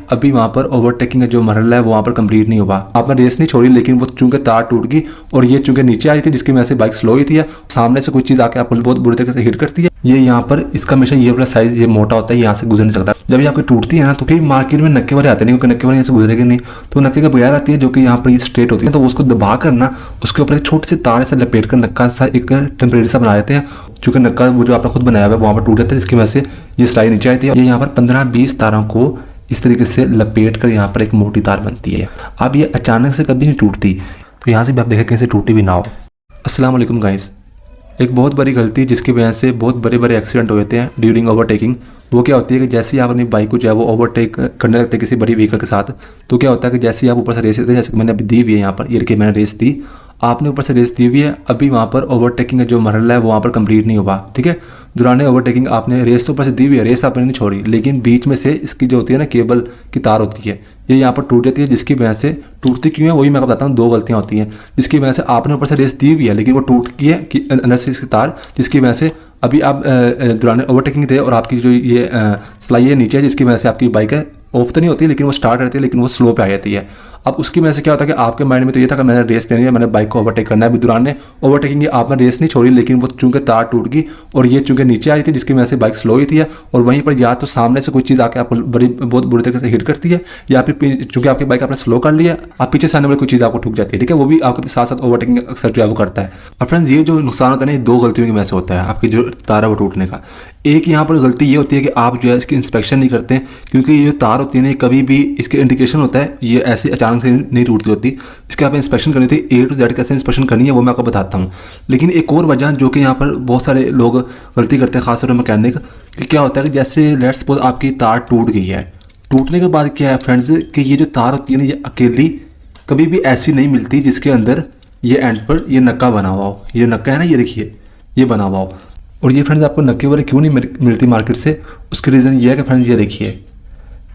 अभी वहाँ पर ओवरटेकिंग का जो मरहला है वो वहाँ पर कंप्लीट नहीं हुआ। आपने रेस नहीं छोड़ी, लेकिन वो चूंकि तार टूट गई और ये चूंकि नीचे आई थी, जिसकी वजह से बाइक स्लो हुई थी, सामने से कोई चीज़ आके आपको बहुत बुरी तरीके से हिट करती है। ये यहाँ पर इसका हमेशा ये वाला साइज ये मोटा होता है, यहाँ से गुजर नहीं सकता। जब ये आपकी टूटती है ना, तो फिर मार्केट में नक्के वाले आते नहीं, क्योंकि नक्के वाले यहाँ से गुजरेगी नहीं, तो नक्के के बगैर आती है जो कि यहाँ पर ये स्ट्रेट होती है। तो उसको दबा कर ना उसके ऊपर एक छोटी सी तार से लपेट कर नक्का सा एक टेम्परेरी सा बना देते हैं। चूंकि नक्का वो जो आपने खुद बनाया हुआ है वहाँ पर टूट जाता है, जिसकी वजह से ये सिलाई नीचे आई थी। ये यहाँ पर 15-20 तारों को इस तरीके से लपेट कर यहाँ पर एक मोटी तार बनती है। अब ये अचानक से कभी नहीं टूटती, तो यहाँ से भी आप देखें कहीं से टूटी भी ना हो। अस्सलाम वालेकुम गाइस। एक बहुत बड़ी गलती जिसकी वजह से बहुत बड़े बड़े एक्सीडेंट हो जाते हैं ड्यूरिंग ओवरटेकिंग, वो क्या होती है कि जैसे ही आप अपनी बाइक को जो है वो ओवरटेक करने लगते हैं किसी बड़ी व्हीकल के साथ, तो क्या होता है कि जैसे ही आप ऊपर से रेस देते हैं, जैसे मैंने अभी दी हुई है यहाँ पर, ये देखिए मैंने रेस दी, आपने ऊपर से रेस दी हुई है, अभी वहाँ पर ओवरटेकिंग का जो मरहला है वो वहाँ पर कंप्लीट नहीं हुआ। ठीक है, दौरान ओवरटेकिंग आपने रेस तो ऊपर से दी हुई है, रेस आपने नहीं छोड़ी, लेकिन बीच में से इसकी जो होती है ना केबल की तार होती है, ये यहाँ पर टूट जाती है, जिसकी वजह से टूटती क्यों है वही मैं आपको बताता हूँ। दो गलतियाँ होती हैं, जिसकी वजह से आपने ऊपर से रेस दी हुई है लेकिन वो टूट गई है कि अंदर से इसकी तार, जिसकी वजह से अभी आप दौरान ओवरटेकिंग थे और आपकी जो ये सिलाई है नीचे है, जिसकी वजह से आपकी बाइक है ऑफ तो नहीं होती लेकिन वो स्टार्ट रहती है, लेकिन वो स्लो पे आ जाती है। अब उसकी वजह से क्या होता है कि आपके माइंड में तो ये था कि मैंने रेस देनी है, मैंने बाइक को ओवरटेक करना है। अभी दौरान ओवरटेकिंग की आपने रेस नहीं छोड़ी, लेकिन वो चूंकि तार टूट गई और ये चूंकि नीचे आई थी, जिसकी वजह से बाइक स्लो हुई थी, और वहीं पर या तो सामने से कोई चीज़ आके आपको बहुत बुरी तरीके से हिट करती है, या फिर चूंकि आपकी बाइक आपने स्लो कर लिया, आप पीछे से आने वाली कोई चीज़ आपको ठुक जाती है। ठीक है, वो भी आपके साथ साथ ओवरटेकिंग अक्सर जो है वो करता है। और फ्रेंड्स, ये जो नुकसान होता है ना, ये दो गलतियों की वजह से होता है आपकी जो तार है वो टूटने का। एक यहाँ पर गलती ये होती है कि आप जो है इसकी इंस्पेक्शन नहीं करते, क्योंकि ये जो तार होती है ना, कभी भी इसके इंडिकेशन होता है, ये ऐसे अचानक से नहीं टूटती होती, इसके आप इंस्पेक्शन करनी होती है। A to Z कैसे इंस्पेक्शन करनी है वो मैं आपको बताता हूँ। लेकिन एक और वजह जो कि यहाँ पर बहुत सारे लोग गलती करते हैं, खासतौर पर मैकेनिक, कि क्या होता है कि जैसे लेट्स सपोज आपकी तार टूट गई है, टूटने के बाद क्या है फ्रेंड्स कि ये जो तार होती है ना, ये अकेली कभी भी ऐसी नहीं मिलती जिसके अंदर ये एंड पर ये नक्का बना हुआ हो। ये नक्का है ना, ये देखिए ये बना हुआ हो। और ये फ्रेंड्स आपको नक्के वाले क्यों नहीं मिलती मार्केट से, उसकी रीज़न ये है कि फ्रेंड्स ये देखिए,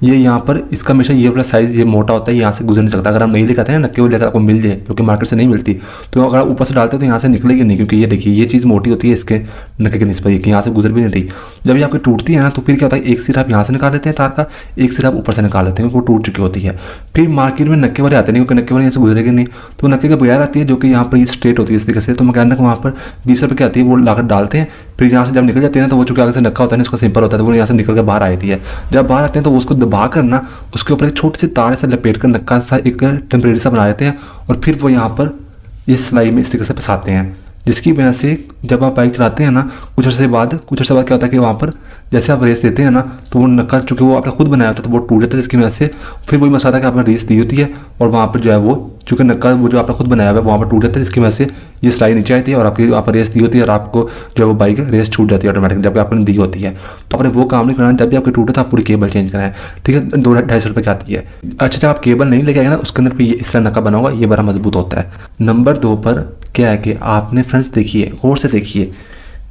ये यहाँ पर इसका हमेशा ये वाला साइज ये मोटा होता है, यहाँ से गुजर नहीं सकता। अगर हम नहीं लेकर आते हैं नक्के वाले लेकर आपको मिल जाए, क्योंकि मार्केट से नहीं मिलती, तो अगर आप ऊपर से डालते हैं तो यहाँ से निकलेगी नहीं, क्योंकि ये देखिए ये चीज़ मोटी होती है इसके नक्के के निस्बत, कि यहाँ से गुजर भी नहीं रही। जब ये आपकी टूटती है ना, तो फिर क्या होता है, एक सिर आप यहाँ से निकाल लेते हैं तार का, एक सिर आप ऊपर से निकाल लेते हैं, वो टूट चुकी होती है। फिर मार्केट में नक्के वाले आते नहीं, क्योंकि नक्के वाले यहाँ से गुजरेगी नहीं, तो नक्के के बगैर आती है जो कि यहाँ पर ये स्ट्रेट होती है इस तरीके से। तो मैकेनिक वहाँ पर 20 रुपये की आती है, वो लाकर डालते हैं। फिर यहाँ से जब निकल जाते हैं ना, तो वो चूँकि आगे से नक्का होता है ना, उसका सिंपल होता है, तो वो यहाँ से निकल कर बाहर आती है। जब बाहर आते हैं तो उसको दबा कर ना उसके ऊपर एक छोटी सी तार से लपेट कर नक्का सा एक टेम्परेरी सा बना देते हैं, और फिर वो यहाँ पर इस सिलाई में इस तरीके से फंसाते हैं, जिसकी वजह से जब आप बाइक चलाते हैं ना, कुछ अर्से बाद क्या होता है कि वहाँ पर जैसे आप रेस देते हैं ना, तो वो नक्का चूँकि वो आपने खुद बनाया होता है तो वो टूट जाता है, जिसकी वजह से फिर वही मसला था कि आपने रेस दी होती है और वहाँ पर जो है वो चूँकि नक्का वो जो आपने खुद बनाया हुआ है वहाँ पर टूट जाता है, जिसकी वजह से ये सिलाई नीचे आई थी और आपकी वहाँ पर रेस दी होती है और आपको जो है वो बाइक रेस छूट जाती है ऑटोमेटिक, जबकि आपने दी होती है। तो आपने वो काम नहीं करना, जब भी आपकी टूटे तो आप पूरी केबल चेंज कराएं। ठीक है, 200-250 रुपये की आती है। अच्छा, जब आप केबल नहीं लेके आएंगे ना, उसके अंदर भी इस तरह नक्का बना होगा, ये बड़ा मजबूत होता है। नंबर 2 पर क्या है कि आपने फ्रेंड्स देखिए, गौर से देखिए,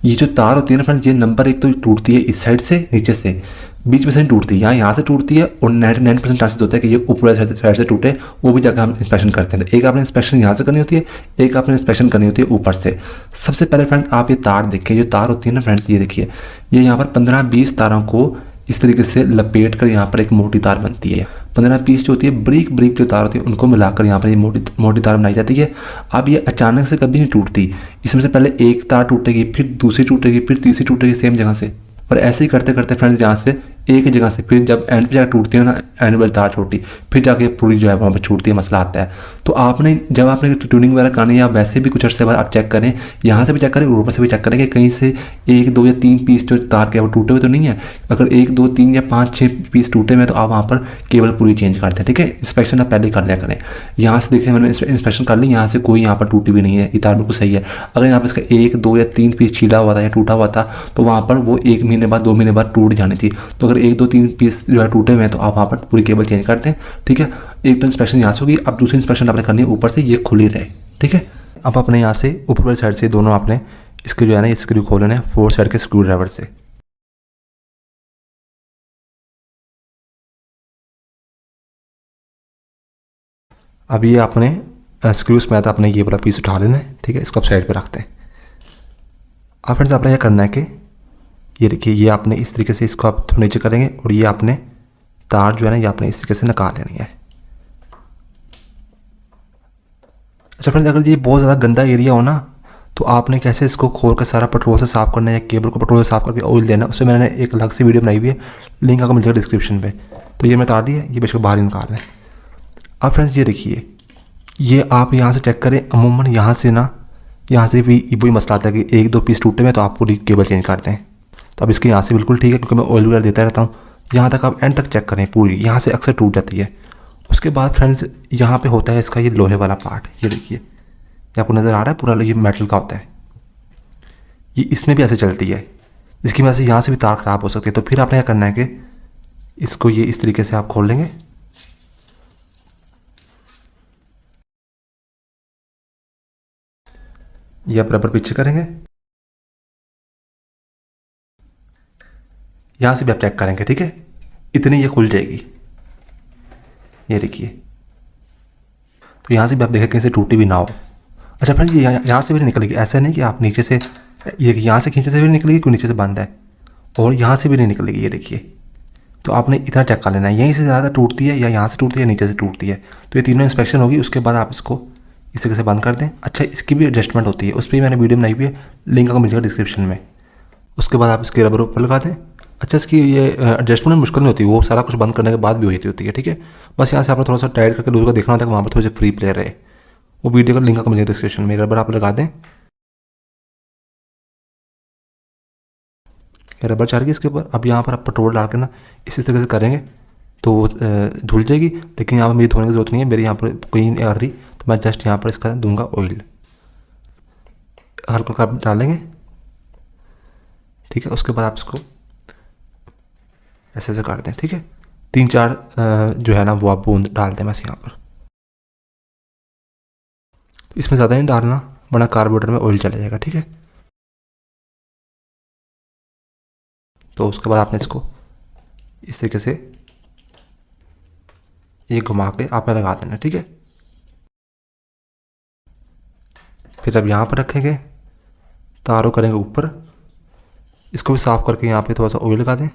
ये जो तार होती है ना फ्रेंड्स, ये नंबर 1 तो टूटती है इस साइड से, नीचे से, बीच में से नहीं टूटती, यहाँ से टूटती है, और 99% चांसेस होता है कि ये ऊपर साइड से टूटे, वो भी जाकर हम इंस्पेक्शन करते हैं। तो एक आपने इंस्पेक्शन यहाँ से करनी होती है, एक आपने इंस्पेक्शन करनी होती है ऊपर से। सबसे पहले फ्रेंड्स आप ये तार देखिए, जो तार होती है ना फ्रेंड्स, ये देखिए, ये यहाँ पर 15-20 तारों को इस तरीके से लपेट कर यहाँ पर एक मोटी तार बनती है। 15-20 जो होती है ब्रीक जो तार होती है उनको मिलाकर यहाँ पर ये मोटी तार बनाई जाती है। अब ये अचानक से कभी नहीं टूटती, इसमें से पहले एक तार टूटेगी, फिर दूसरी टूटेगी, फिर तीसरी टूटेगी सेम जगह से, और ऐसे ही करते करते फ्रेंड्स यहाँ से एक जगह से फिर जब एंड पे जाकर टूटती है ना, एंड वाली तार छोटी, फिर जाके पूरी जो है वहाँ पर छूटती है, मसला आता है। तो आपने जब आपने ट्यूनिंग वगैरह करनी है, या वैसे भी कुछ अर्से बाद आप चेक करें, यहाँ से भी चेक करें और ऊपर से भी चेक करें कि कहीं से 1, 2 या 3 पीस जो तार के वो टूटे हुए तो नहीं है। अगर 1, 2, 3 या 5, 6 पीस टूटे हुए तो आप वहाँ पर केबल पूरी चेंज करते हैं। ठीक है, इंस्पेक्शन आप पहले कर लिया करें। यहाँ से देखिए मैंने इंस्पेक्शन कर ली, यहाँ से कोई यहाँ पर टूटी भी नहीं है, ये तार बिल्कुल सही है। अगर यहाँ पर इसका 1, 2 या 3 पीस छीला हुआ था या टूटा हुआ था, तो वहाँ पर वो 1 महीने बाद 2 महीने बाद टूट जानी थी। तो अगर 1, 2, 3 पीस जो है टूटे हुए हैं तो आप वहाँ पर पूरी केबल चेंज करते हैं। ठीक है, एक तो इंस्पेक्शन यहाँ से होगी, अब दूसरी इंस्पेक्शन आपने करनी है ऊपर से, ये खुली रहे। ठीक है, अब अपने यहाँ से ऊपर वाली साइड से दोनों आपने इसके जो है ना स्क्रू खोलने हैं 4 साइड के स्क्रू ड्राइवर से। अब ये आपने स्क्रू समेत अपने ये वाला पीस उठा लेना है। ठीक है, इसको आप साइड पे रखते हैं। अब फ्रेंड्स आपने यह करना है कि ये देखिए, ये आपने इस तरीके से इसको आप थोड़ा नीचे करेंगे और ये आपने तार जो है ना ये आपने इस तरीके से निकाल लेनी है। अच्छा फ्रेंड्स, अगर ये बहुत ज़्यादा गंदा एरिया हो ना तो आपने कैसे इसको खोल कर सारा पेट्रोल से साफ़ करना है या केबल को पेट्रोल से साफ़ करके ऑयल देना है, उससे मैंने एक अलग से वीडियो बनाई हुई है, लिंक आपको मिल जाएगा डिस्क्रिप्शन पे। तो ये मैं तार दी है, ये बेशक बाहर ही निकालना है। अब फ्रेंड्स ये देखिए, ये आप यहाँ से चेक करें, अमूमन यहाँ से ना, यहाँ से भी वही मसला आता है कि 1-2 पीस टूटे हुए तो आप पूरी केबल चेंज करते हैं। तो अब इसके यहाँ से बिल्कुल ठीक है, क्योंकि मैं ऑयल वगैरह देता रहता हूँ। यहाँ तक आप एंड तक चेक करें पूरी, यहाँ से अक्सर टूट जाती है। उसके बाद फ्रेंड्स यहाँ पे होता है इसका ये लोहे वाला पार्ट, ये देखिए, ये आपको नज़र आ रहा है, पूरा ये मेटल का होता है। ये इसमें भी ऐसे चलती है, जिसकी वजह से यहाँ से भी तार ख़राब हो सकती है। तो फिर आपने क्या करना है कि इसको ये इस तरीके से आप खोल लेंगे, ये आप रबर पीछे करेंगे, यहाँ से भी आप चेक करेंगे, ठीक है, इतनी ये खुल जाएगी, ये देखिए। तो यहाँ से भी आप देखें कहीं से टूटी भी ना हो। अच्छा फ्रेंड्स, ये यहाँ से भी नहीं निकलेगी, ऐसा नहीं कि आप नीचे से, ये यहाँ से खींचे से भी नहीं निकलेगी क्योंकि नीचे से बंद है, और यहाँ से भी नहीं निकलेगी, ये देखिए। तो आपने इतना चेक कर लेना है, यहीं से ज़्यादा टूटती है या यहाँ से टूटती है या नीचे से टूटती है। तो ये तीनों इंस्पेक्शन होगी, उसके बाद आप इसको इस तरीके से बंद कर दें। अच्छा, इसकी भी एडजस्टमेंट होती है, उस पर मैंने वीडियो बनाई हुई है, लिंक आपको मिल जाएगा डिस्क्रिप्शन में। उसके बाद आप इसके रबर ऊपर लगा दें। अच्छा, इसकी ये एडजस्टमेंट मुश्किल नहीं होती, वो सारा कुछ बंद करने के बाद भी होती है, ठीक है। बस यहाँ से आपने थोड़ा सा टाइट करके दूसरे को देखना होता है कि वहाँ पर थोड़ी सी फ्री प्ले रहे। वो वीडियो का लिंक आपको मिल जाएगा डिस्क्रिप्शन में। रबर आप लगा दें, रबर चार की इसके ऊपर। अब यहाँ पर आप पेट्रोल डाल के ना इसी तरीके से करेंगे तो वो धुल जाएगी, लेकिन यहाँ पर मेरी धोने की जरूरत नहीं है, मेरे यहाँ पर कोई नहीं आ रही, तो मैं जस्ट यहाँ पर इसका दूंगा ऑयल, हल्का हल्का डालेंगे, ठीक है। उसके बाद आप इसको ऐसे ऐसे काट दें, ठीक है। 3-4 जो है ना वो आप बूंद डाल दें बस यहाँ पर। इसमें ज़्यादा नहीं डालना, वरना कार्बोरेटर में ऑयल चला जाएगा, ठीक है। तो उसके बाद आपने इसको इस तरीके से ये घुमा के आपने लगा देना, ठीक है। फिर अब यहाँ पर रखेंगे, तारों करेंगे ऊपर, इसको भी साफ़ करके यहाँ पे थोड़ा सा ऑयल लगा दें।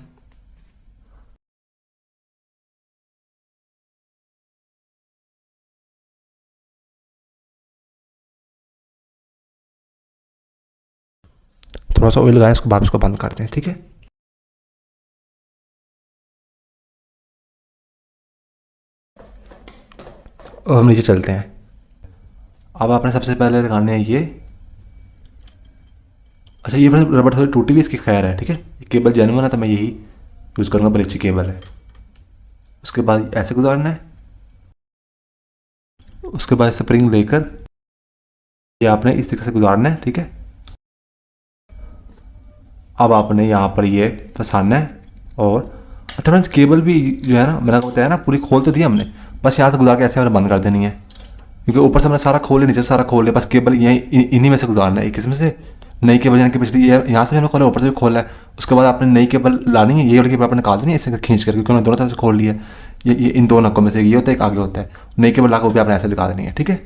थोड़ा सा ऑयल लगाएं, इसको बाद इसको बंद कर दें, ठीक है। और हम नीचे चलते हैं। अब आपने सबसे पहले लगाने हैं ये, अच्छा ये रबड़ थोड़ी टूटी हुई इसकी खैर है, ठीक है। केबल जेन्युइन है तो मैं यही यूज़ करूँगा, बड़ी अच्छी केबल है। उसके बाद ऐसे गुजारना है, उसके बाद स्प्रिंग लेकर ये आपने इस तरीके से गुजारना है, ठीक है। अब आपने यहाँ पर ये फंसाना है। और अच्छा फ्रेंड्स, केबल भी जो है ना, मैंने बताया ना पूरी खोल तो दी हमने, बस यहाँ से गुजार के ऐसे मैंने बंद कर देनी है, क्योंकि ऊपर से मैंने सारा खोल लिया, नीचे से सारा खोल लिया, बस केबल यहीं इन्हीं में से गुजारना है, एक किस्म से नई केबल यानी कि पिछली ये यहाँ से हमने खोला, ऊपर से भी खोला है। उसके बाद आपने नई केबल लानी है, ये वाली केबल आपने निकाल देनी है ऐसे खींच कर, क्योंकि उन्होंने दोनों तरफ से खोल लिया है। ये इन दो नक्कों में से ये होता है, एक आगे होता है। नई केबल लाकर वो भी आपने ऐसे लगा देनी है, ठीक है।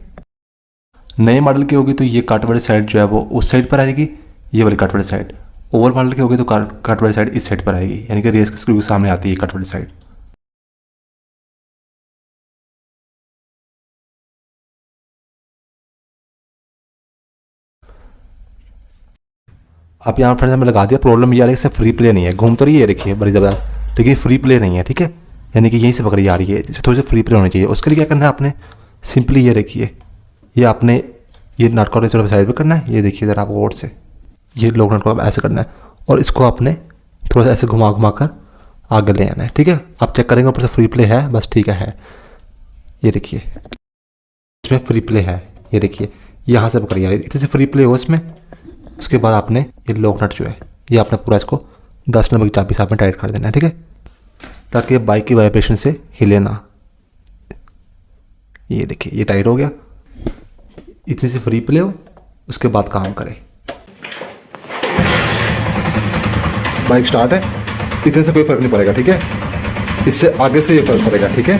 नए मॉडल की होगी तो ये कट वाली साइड जो है वो उस साइड पर आएगी, ये वाली कट वाली साइड। ओवर मॉडल की होगी तो कट वाली साइड इस साइड पर आएगी, यानी कि रेस स्क्रू के सामने आती है कट वाली साइड। अब यहाँ फ्रेंड्स हमें लगा दिया। प्रॉब्लम ये आ रही है इससे फ्री प्ले नहीं है, घूम तो रही है, देखिए बड़ी ज़बरदस्त, लेकिन फ्री प्ले नहीं है, ठीक है। यानी कि यहीं से पकड़ी आ रही है, इसे थोड़ी सी फ्री प्ले होनी चाहिए। उसके लिए क्या करना है आपने, सिंपली ये देखिए, ये आपने ये नट को थोड़ा साइड पे करना है, ये देखिए ज़रा आप गौर से, ये लोग नट को आप ऐसे करना है और इसको आपने थोड़ा सा ऐसे घुमा घुमा कर आगे ले आना है, ठीक है। आप चेक करेंगे ऊपर से फ्री प्ले है, बस ठीक है। ये देखिए इसमें फ्री प्ले है, ये देखिए यहाँ से पकड़ी आ रही है, इतने से फ्री प्ले हो इसमें। उसके बाद आपने ये लॉक नट जो है ये आपने पूरा इसको 10 नंबर की चाबी से आपने टाइट कर देना है, ठीक है, ताकि बाइक की वाइब्रेशन से हिले ना। ये देखिए ये टाइट हो गया, इतनी सी फ्री प्ले हो, उसके बाद काम करें। बाइक स्टार्ट है, इतने से कोई फर्क नहीं पड़ेगा, ठीक है। इससे आगे से ये फर्क पड़ेगा, ठीक है।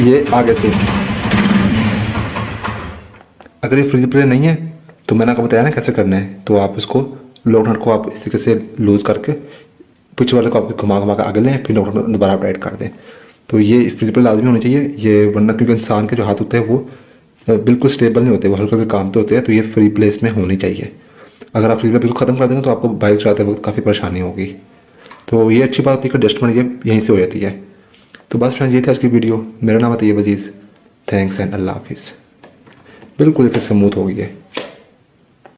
ये आगे से, अगर ये फ्री प्ले नहीं है तो मैंने आपको बताया ना कैसे करना है। तो आप इसको लॉक नट को आप इस तरीके से लूज करके पीछे वाले को आप घुमा घुमा के आगे लें, फिर दोबारा आप टाइट कर दें। तो ये फ्री प्ले लाजमी होनी चाहिए ये, वरना क्योंकि इंसान के जो हाथ होते हैं वो बिल्कुल स्टेबल नहीं होते, वो हल्के हल्के कामते होते हैं। तो ये फ्री प्ले इसमें होनी चाहिए। अगर आप फ्री प्ले बिल्कुल ख़त्म कर देंगे तो आपको बाइक चलाते वक्त काफ़ी परेशानी होगी। तो ये अच्छी बात होती है कि एडजस्टमेंट ये यहीं से हो जाती है। तो बस फ्रेंड्स ये थी आज की वीडियो। मेरा नाम है तैयब अजीज़। थैंक्स एंड अल्लाह हाफिज़। बिल्कुल स्मूथ हो गई है।